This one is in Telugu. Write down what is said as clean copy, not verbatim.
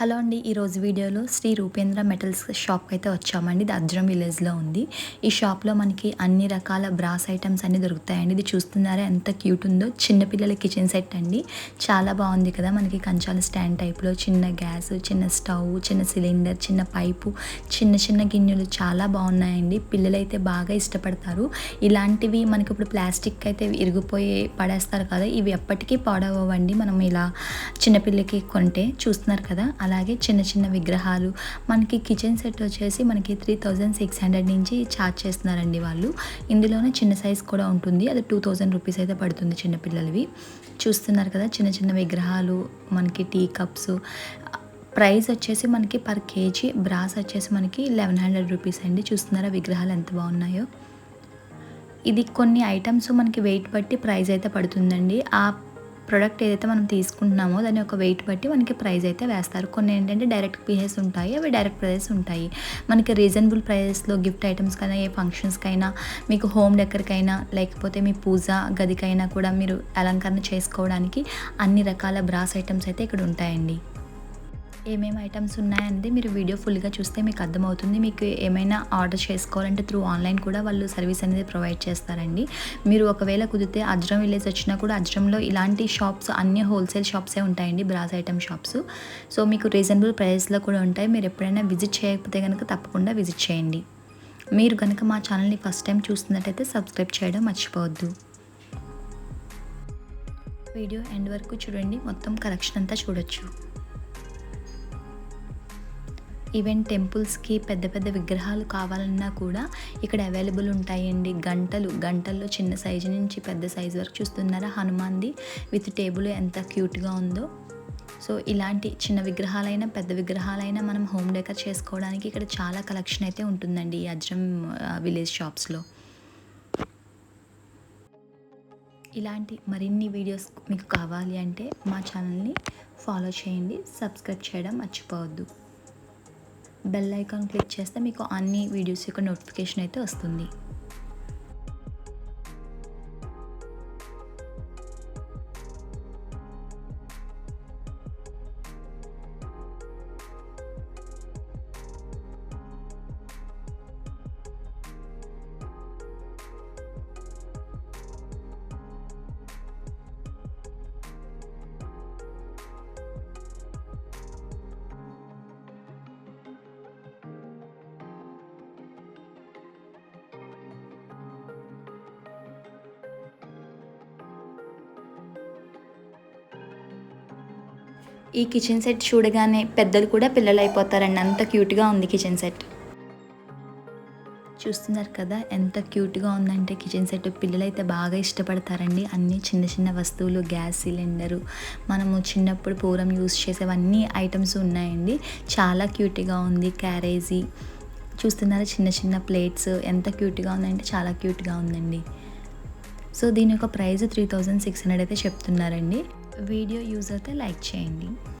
హలో అండి. ఈరోజు వీడియోలో శ్రీ రూపేంద్ర మెటల్స్ షాప్కి అయితే వచ్చామండి. ఇది అజ్రం విలేజ్లో ఉంది. ఈ షాప్లో మనకి అన్ని రకాల బ్రాస్ ఐటమ్స్ అన్నీ దొరుకుతాయండి. ఇది చూస్తున్నారా ఎంత క్యూట్ ఉందో. చిన్నపిల్లల కిచెన్ సెట్ అండి. చాలా బాగుంది కదా. మనకి కంచాల స్టాండ్ టైప్లో చిన్న గ్యాస్, చిన్న స్టవ్, చిన్న సిలిండర్, చిన్న పైపు, చిన్న చిన్న గిన్నెలు చాలా బాగున్నాయండి. పిల్లలైతే బాగా ఇష్టపడతారు. ఇలాంటివి మనకి ఇప్పుడు ప్లాస్టిక్ అయితే ఇరిగిపోయి పడేస్తారు కదా, ఇవి ఎప్పటికీ పాడవండి. మనం ఇలా చిన్నపిల్లకి కొంటే చూస్తున్నారు కదా. అలాగే చిన్న చిన్న విగ్రహాలు మనకి కిచెన్ సెట్ వచ్చేసి మనకి 3600 నుంచి ఛార్జ్ చేస్తున్నారండి వాళ్ళు. ఇందులోనే చిన్న సైజ్ కూడా ఉంటుంది. అది 2000 రూపీస్ అయితే పడుతుంది చిన్నపిల్లలవి. చూస్తున్నారు కదా చిన్న చిన్న విగ్రహాలు, మనకి టీ కప్స్. ప్రైస్ వచ్చేసి మనకి పర్ కేజీ బ్రాస్ వచ్చేసి మనకి 1100 రూపీస్ అండి. చూస్తున్నారా విగ్రహాలు ఎంత బాగున్నాయో. ఇది కొన్ని ఐటమ్స్ మనకి వెయిట్ బట్టి ప్రైస్ అయితే పడుతుందండి. ఆ ప్రోడక్ట్ ఏదైతే మనం తీసుకుంటున్నామో దాని ఒక వెయిట్ బట్టి మనకి ప్రైస్ అయితే వేస్తారు. కొన్ని ఏంటంటే డైరెక్ట్ పీసెస్ ఉంటాయి, అవి డైరెక్ట్ ప్రైజెస్ ఉంటాయి. మనకి రీజనబుల్ ప్రైజెస్లో గిఫ్ట్ ఐటమ్స్కైనా, ఏ ఫంక్షన్స్కైనా, మీకు హోమ్ డెకర్కైనా, లేకపోతే మీ పూజ గదికైనా కూడా మీరు అలంకరణ చేసుకోవడానికి అన్ని రకాల బ్రాస్ ఐటమ్స్ అయితే ఇక్కడ ఉంటాయండి. ఏమేమి ఐటమ్స్ ఉన్నాయంటే మీరు వీడియో ఫుల్గా చూస్తే మీకు అర్థమవుతుంది. మీకు ఏమైనా ఆర్డర్ చేసుకోవాలంటే త్రూ ఆన్లైన్ కూడా వాళ్ళు సర్వీస్ అనేది ప్రొవైడ్ చేస్తారండి. మీరు ఒకవేళ కుదిరితే అజ్రం విలేజ్ వచ్చినా కూడా అజ్రంలో ఇలాంటి షాప్స్ అన్ని హోల్సేల్ షాప్సే ఉంటాయండి, బ్రాస్ ఐటమ్ షాప్స్. సో మీకు రీజనబుల్ ప్రైస్లో కూడా ఉంటాయి. మీరు ఎప్పుడైనా విజిట్ చేయకపోతే కనుక తప్పకుండా విజిట్ చేయండి. మీరు కనుక మా ఛానల్ని ఫస్ట్ టైం చూస్తున్నట్టయితే సబ్స్క్రైబ్ చేయడం మర్చిపోవద్దు. వీడియో ఎండ్ వరకు చూడండి, మొత్తం కలెక్షన్ అంతా చూడొచ్చు. ఈవెన్ టెంపుల్స్కి పెద్ద పెద్ద విగ్రహాలు కావాలన్నా కూడా ఇక్కడ అవైలబుల్ ఉంటాయండి. గంటల్లో చిన్న సైజు నుంచి పెద్ద సైజు వరకు చూస్తున్నారా. హనుమాన్ది విత్ టేబుల్ ఎంత క్యూట్గా ఉందో. సో ఇలాంటి చిన్న విగ్రహాలైనా పెద్ద విగ్రహాలైనా మనం హోమ్ డెకర్ చేసుకోవడానికి ఇక్కడ చాలా కలెక్షన్ అయితే ఉంటుందండి ఈ అజ్రం విలేజ్ షాప్స్లో. ఇలాంటి మరిన్ని వీడియోస్ మీకు కావాలి అంటే మా ఛానల్ని ఫాలో చేయండి, సబ్స్క్రైబ్ చేయడం మర్చిపోవద్దు. బెల్ ఐకాన్ క్లిక్ చేస్తే మీకు అన్ని వీడియోస్ యొక్క నోటిఫికేషన్ అయితే వస్తుంది. ఈ కిచెన్ సెట్ చూడగానే పెద్దలు కూడా పిల్లలు అయిపోతారండి, అంత క్యూట్గా ఉంది కిచెన్ సెట్. చూస్తున్నారు కదా ఎంత క్యూట్గా ఉందంటే కిచెన్ సెట్. పిల్లలైతే బాగా ఇష్టపడతారండి. అన్నీ చిన్న చిన్న వస్తువులు, గ్యాస్ సిలిండరు, మనము చిన్నప్పుడు పూర్వం యూస్ చేసేవన్నీ ఐటమ్స్ ఉన్నాయండి. చాలా క్యూట్గా ఉంది. క్యారేజీ చూస్తున్నారా, చిన్న చిన్న ప్లేట్స్ ఎంత క్యూట్గా ఉందంటే చాలా క్యూట్గా ఉందండి. సో దీని యొక్క ప్రైస్ 3600 అయితే చెప్తున్నారండి. వీడియో యూజ్ అయితే లైక్ చేయండి.